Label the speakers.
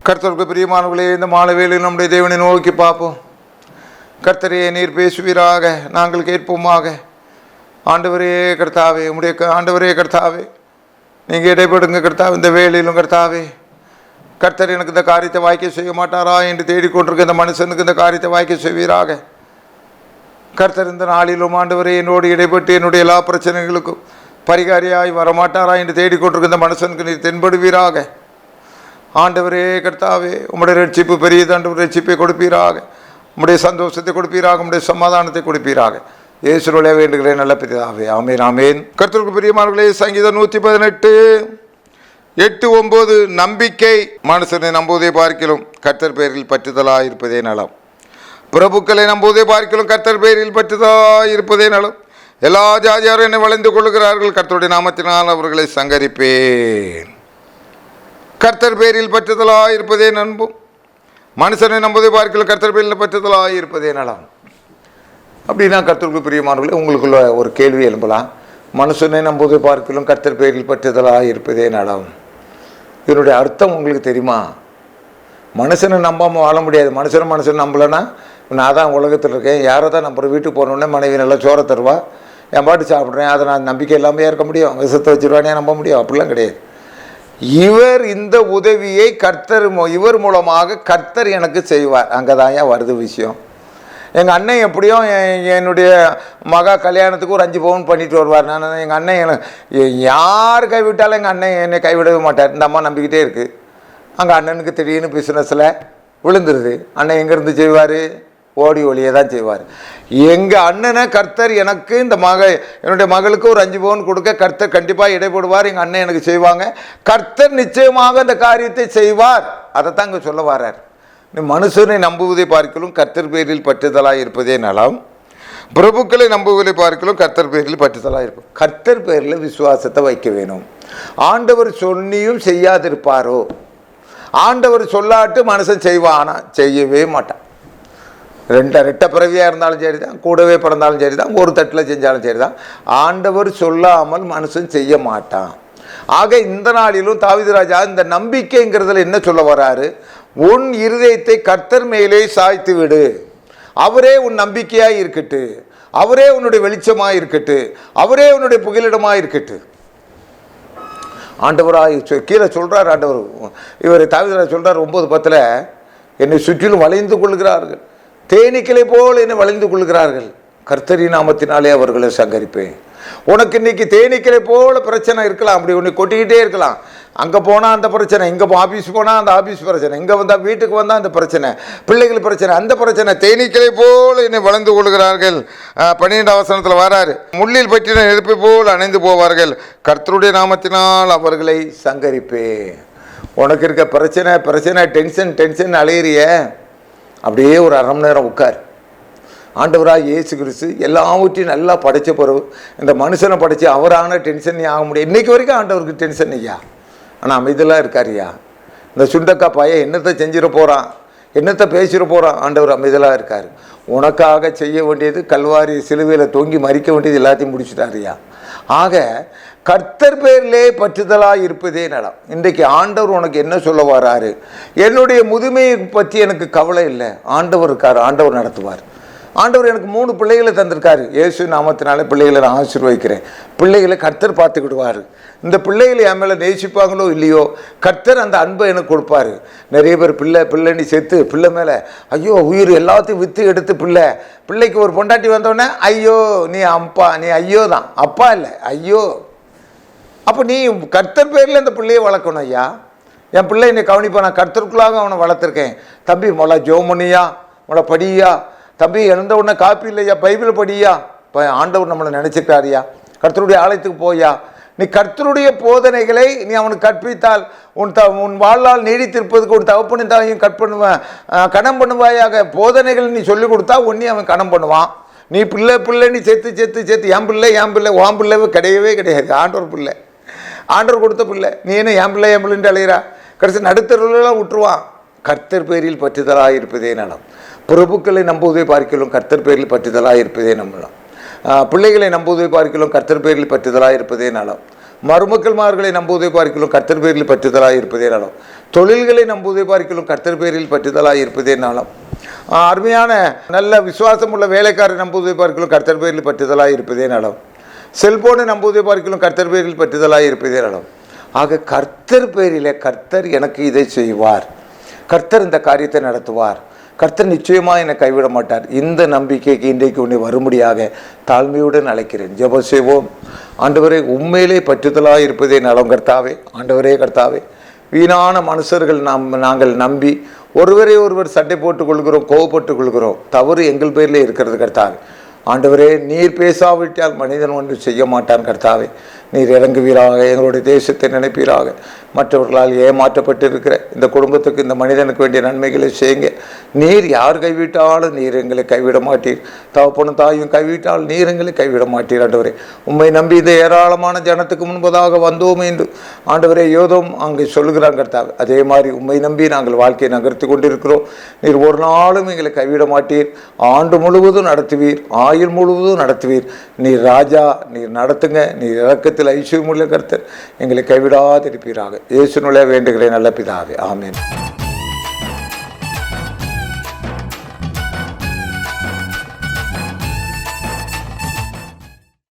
Speaker 1: கர்த்தருக்கு பிரியமானவர்களே, இந்த மாலை வேளையில் நம்முடைய தேவனை நோக்கி பார்ப்போம். கர்த்தரே, நீர் பேசுவீராக, நாங்கள் கேட்போமாக. ஆண்டவரே கர்த்தாவே, உம்முடைய ஆண்டவரே கர்த்தாவே, நீங்கள் இடைப்படுங்க கர்த்தாவே. இந்த வேளையிலும் கர்த்தாவே, கர்த்தர் எனக்கு இந்த காரியத்தை வாய்க்க செய்ய மாட்டாரா என்று தேடிக்கொண்டிருக்க இந்த மனுஷனுக்கு இந்த காரியத்தை வாய்க்க செய்வீராக. கர்த்தர் இந்த நாளிலும் ஆண்டவரே என்னோடு இடைப்பட்டு என்னுடைய எல்லா பிரச்சனைகளுக்கும் பரிகாரியாய் வரமாட்டாரா என்று தேடிக்கொண்டிருக்க இந்த மனுஷனுக்கு நீர் தென்படுவீராக. ஆண்டவரே கர்த்தாவே, உம்முடைய ரட்சிப்பு பெரியது. ஆண்டவர் ரட்சிப்பை கொடுப்பீராக, உம்முடைய சந்தோஷத்தை கொடுப்பீராக, உம்முடைய சமாதானத்தை கொடுப்பீராக. இயேசுவிலே வேண்டுகிறேன் நல்ல பிதாவே, ஆமென் ஆமென். கர்த்தருக்கு பிரியமானவர்களே, சங்கீதம் 118 8-9. நம்பிக்கை மனுஷனை நம்புவதை பார்க்கிலும் கர்த்தர் பேரில் பற்றுதலாக இருப்பதே நலம். பிரபுக்களை நம்புவதை பார்க்கிலும் கர்த்தர் பேரில் பற்றுதலாக இருப்பதே நலம். எல்லா ஜாதியாரும் என்னை வளைந்து கொள்ளுகிறார்கள், கர்த்தருடைய நாமத்தினால் அவர்களை சங்கரிப்பேன். கர்த்தர் பேரில் பற்றுதலாக இருப்பதே நண்பும், மனுஷனை நம்புவதை பார்க்கிலும் கர்த்தர் பேரில் பற்றுதலாக இருப்பதே நலம். அப்படின்னா கர்த்தருக்கு பிரியமானவர்களே, உங்களுக்குள்ள ஒரு கேள்வி எழும்பலாம். மனுஷனை நம்புவதை பார்க்கிலும் கர்த்தர் பேரில் பற்றுதலாக இருப்பதே நலம். இதனுடைய அர்த்தம் உங்களுக்கு தெரியுமா? மனுஷனை நம்பாமல் வாழ முடியாது. மனுஷன் நம்பலைன்னா, நான் தான் உலகத்தில் இருக்கேன், யாரை தான் நம்புகிறேன்? வீட்டுக்கு போனோடனே மனைவி நல்லா சோறை தருவா, என் பாட்டு சாப்பிட்றேன், அதை நான் நம்பிக்கை இல்லாமல் இருக்க முடியும்? விஷத்தை வச்சுருவானே நம்ப முடியும்? அப்படிலாம் கிடையாது. இவர் இந்த உதவியை இவர் மூலமாக கர்த்தர் எனக்கு செய்வார். அங்கே தான் ஏன் வருது விஷயம். எங்கள் அண்ணன் எப்படியும் என்னுடைய மகா கல்யாணத்துக்கு ஒரு 5 பவுன் பண்ணிட்டு வருவார். நான் எங்கள் அண்ணன் யார் கைவிட்டாலும் எங்கள் அண்ணன் என்னை கைவிடவே மாட்டார். இந்த அம்மா நம்பிக்கிட்டே இருக்குது. அங்கே அண்ணனுக்கு திடீர்னு பிஸ்னஸில் விழுந்துருது. அண்ணன் எங்கேருந்து செய்வார்? ஓடி ஒளியை தான் செய்வார். எங்கள் அண்ணனை கர்த்தர் எனக்கு என்னுடைய மகளுக்கு ஒரு 5 பவுன் கொடுக்க கர்த்தர் கண்டிப்பாக இடைப்படுவார். எங்கள் அண்ணன் எனக்கு செய்வாங்க. கர்த்தர் நிச்சயமாக இந்த காரியத்தை செய்வார். அதை தான் இங்கே சொல்ல வர்றார். மனுஷனை நம்புவதை பார்க்கலும் கர்த்தர் பேரில் பற்றுதலாக இருப்பதே நலம். பிரபுக்களை நம்புவதை பார்க்கலும் கர்த்தர் பேரில் பற்றுதலாக இருக்கும். கர்த்தர் பேரில் விசுவாசத்தை வைக்க வேணும். ஆண்டவர் சொன்னியும் செய்யாதிருப்பாரோ? ஆண்டவர் சொல்லாட்டு மனுஷன் செய்வானா? செய்யவே மாட்டான். ரெட்ட பிறவியாக இருந்தாலும் சரி தான், கூடவே பிறந்தாலும் சரி தான், ஒரு தட்டில் செஞ்சாலும் சரி தான், ஆண்டவர் சொல்லாமல் மனுஷன் செய்ய மாட்டான். ஆக இந்த நாளிலும் தாவீது ராஜா இந்த நம்பிக்கைங்கிறதுல என்ன சொல்ல வர்றாரு? உன் இருதயத்தை கர்த்தர் மேலே சாய்த்து விடு. அவரே உன் நம்பிக்கையாக இருக்கட்டு, அவரே உன்னுடைய வெளிச்சமாக இருக்கட்டு, அவரே உன்னுடைய புகலிடமாக இருக்கட்டு. ஆண்டவராக கீழே சொல்கிறார். ஆண்டவர் இவர் தாவீது ராஜா சொல்கிறார் 9:10, என்னை சுற்றிலும் வளைந்து கொள்கிறார்கள், தேனீக்களை போல் என்னை வளைந்து கொள்கிறார்கள், கர்த்தரின் நாமத்தினாலே அவர்களை சங்கரிப்பேன். உனக்கு இன்னைக்கு தேனீக்களை போல பிரச்சனை இருக்கலாம், அப்படி உன்னை கொட்டிக்கிட்டே இருக்கலாம். அங்கே போனால் அந்த பிரச்சனை, இங்கே ஆஃபீஸ் போனால் அந்த ஆஃபீஸ் பிரச்சனை, இங்கே வந்தால் வீட்டுக்கு வந்தால் அந்த பிரச்சனை, பிள்ளைகள் பிரச்சனை, அந்த பிரச்சனை. தேனீக்களை போல் என்னை வளைந்து கொள்கிறார்கள். 12ஆம் வசனத்தில் வராரு, முள்ளில் பற்றின நெருப்பை போல் அணைந்து போவார்கள், கர்த்தருடைய நாமத்தினால் அவர்களை சங்கரிப்பேன். உனக்கு இருக்க பிரச்சனை டென்ஷன் அலையிறிய, அப்படியே ஒரு 1/2 மணி நேரம் உட்கார். ஆண்டவராக இயேசு கிறிஸ்து எல்லாவற்றையும் நல்லா படைச்ச பிறகு இந்த மனுஷனை படைச்சி அவரான டென்ஷன் ஆக முடியும். இன்றைக்கு வரைக்கும் ஆண்டவருக்கு டென்ஷன் ஐயா, ஆனால் அமைதியெல்லாம் இருக்காருயா. இந்த சுண்டக்கா பையன் என்னத்தை செஞ்சிட போகிறான், என்னத்தை பேசிட போகிறான், ஆண்டவர் அமைதியெல்லாம் இருக்கார். உனக்காக செய்ய வேண்டியது கல்வாரி சிலுவையில் தொங்கி மறிக்க வேண்டியது எல்லாத்தையும் முடிச்சுட்டாருயா. ஆக கர்த்தர் பேரிலே பற்றுதலாக இருப்பதே நலம். இன்றைக்கு ஆண்டவர் உனக்கு என்ன சொல்ல வராரு? என்னுடைய முதுமையை பற்றி எனக்கு கவலை இல்லை, ஆண்டவர் இருக்கார், ஆண்டவர் நடத்துவார். ஆண்டவர் எனக்கு 3 பிள்ளைகளை தந்திருக்காரு. இயேசு நாமத்தினால பிள்ளைகளை நான் ஆசீர்வதிக்கிறேன். பிள்ளைகளை கர்த்தர் பார்த்துக்கிடுவார். இந்த பிள்ளைகளை என் மேலே நேசிப்பாங்களோ இல்லையோ, கர்த்தர் அந்த அன்பை எனக்கு கொடுப்பாரு. நிறைய பேர் பிள்ளைன்னு சேர்த்து பிள்ளை மேலே ஐயோ உயிர் எல்லாத்தையும் விற்று எடுத்து பிள்ளைக்கு ஒரு பொண்டாட்டி வந்தோடனே ஐயோ நீ ஐயோ தான், அப்பா இல்லை ஐயோ. அப்போ நீ கர்த்தர் பேரில் இந்த பிள்ளையை வளர்க்கணும். ஐயா, என் பிள்ளை என்னை கவனிப்பா, நான் கர்த்தருக்குள்ளாக அவனை வளர்த்துருக்கேன். தம்பி மொளை ஜோமனியா, மொளை படியா, தம்பி எழுந்த உடனே காப்பி இல்லையா, பைபிள் படியா. இப்போ ஆண்டவர் நம்மளை நினச்சிருக்காரியா, கர்த்தருடைய ஆலயத்துக்கு போயா. நீ கர்த்தருடைய போதனைகளை நீ அவனுக்கு கற்பித்தால் உன் வாழ்நாள் நீடித்திருப்பதுக்கு உன் தகப்பனின் தாயும் கணம் பண்ணுவாயாக. போதனைகள் நீ சொல்லிக் கொடுத்தா உன்னையும் அவன் கணம் பண்ணுவான். நீ பிள்ளை நீ சேர்த்து என் பிள்ளை உன் பிள்ளை கிடையவே கிடையாது. ஆண்டவர் பிள்ளை, ஆண்டவர் கொடுத்த பிள்ளை. நீ என்ன என் பிள்ளைன்ட்டு அலையிறா? கடைசி நடுத்தருலாம் விட்டுருவான். கர்த்தர் பேரில் பற்றுதலாக இருப்பதே நலம். பிரபுக்களை நம்புவதை பார்க்கலாம் கர்த்தர் பேரில் பற்றுதலாக இருப்பதே நம்பலாம். பிள்ளைகளை நம்புவதை பார்க்கலாம் கர்த்தர் பேரில் பற்றுதலாக இருப்பதே நலம். மருமக்கள்மார்களை நம்புவதை பார்க்கலாம் கர்த்தர் பேரில் பற்றுதலாக இருப்பதே நலம். தொழில்களை நம்புவதை பார்க்கலாம் கர்த்தர் பேரில் பற்றுதலாக இருப்பதே நலம். அருமையான நல்ல விசுவாசம் உள்ள வேலைக்காரை நம்புவதை பார்க்கலாம் கர்த்தர் பேரில் பற்றுதலாக இருப்பதே நலம். செல்போனை நம்புவதை பார்க்கலாம் கர்த்தர் பேரில் பற்றுதலாக இருப்பதே நலம். ஆக கர்த்தர் பேரில் கர்த்தர் எனக்கு இதை செய்வார், கர்த்தர் இந்த காரியத்தை நடத்துவார், கர்த்தர் நிச்சயமாக என்னை கைவிட மாட்டார். இந்த நம்பிக்கைக்கு இன்றைக்கு உன்னை வரும்படியாக தாழ்மையுடன் அழைக்கிறேன். ஜெபம் செய்வோம். ஆண்டவரே, உண்மையிலே பற்றுதலாக இருப்பதே நலம் கர்த்தாவே. ஆண்டவரே கர்த்தாவே, வீணான மனுஷர்கள் நாங்கள் நம்பி ஒருவரை ஒருவர் சண்டை போட்டுக் கொள்கிறோம், கோவப்பட்டுக் கொள்கிறோம். தவறு எங்கள் பேரில் இருக்கிறது கர்த்தாவே. ஆண்டவரே, நீர் பேசாவிட்டால் மனிதன் ஒன்று செய்ய மாட்டான் கர்த்தாவே. நீர் இறங்குவீராக, எங்களுடைய தேசத்தை நினைப்பீராக. மற்றவர்களால் ஏமாற்றப்பட்டு இருக்கிற இந்த குடும்பத்துக்கு, இந்த மனிதனுக்கு வேண்டிய நன்மைகளை செய்யுங்க. நீர் யார் கைவிட்டாலும் நீர் எங்களை கைவிட மாட்டீர். தகப்பனும் தாயும் கைவிட்டால் நீர் எங்களை கைவிட மாட்டீர். ஆண்டவரே, உம்மை நம்பி இந்த ஏராளமான ஜனத்துக்கு முன்பதாக வந்தோம் என்று ஆண்டவரே யோதோம் அங்கே சொல்லுகிறான் கர்த்தாவே. அதே மாதிரி உம்மை நம்பி நாங்கள் வாழ்க்கையை நகர்த்தி கொண்டிருக்கிறோம். நீர் ஒரு நாளும் எங்களை கைவிட மாட்டீர். ஆண்டு முழுவதும் நடத்துவீர், ஆயுள் முழுவதும் நடத்துவீர். நீர் ராஜா, நீர் நடத்துங்க. நீர் இறக்கத்தில் ஐஸ்வர்யமுள்ள கர்த்தர், எங்களை கைவிடாதிருப்பீராக. இயேசுவின் வேண்டுகிறேன் நல்ல பிதாவே, ஆமென்.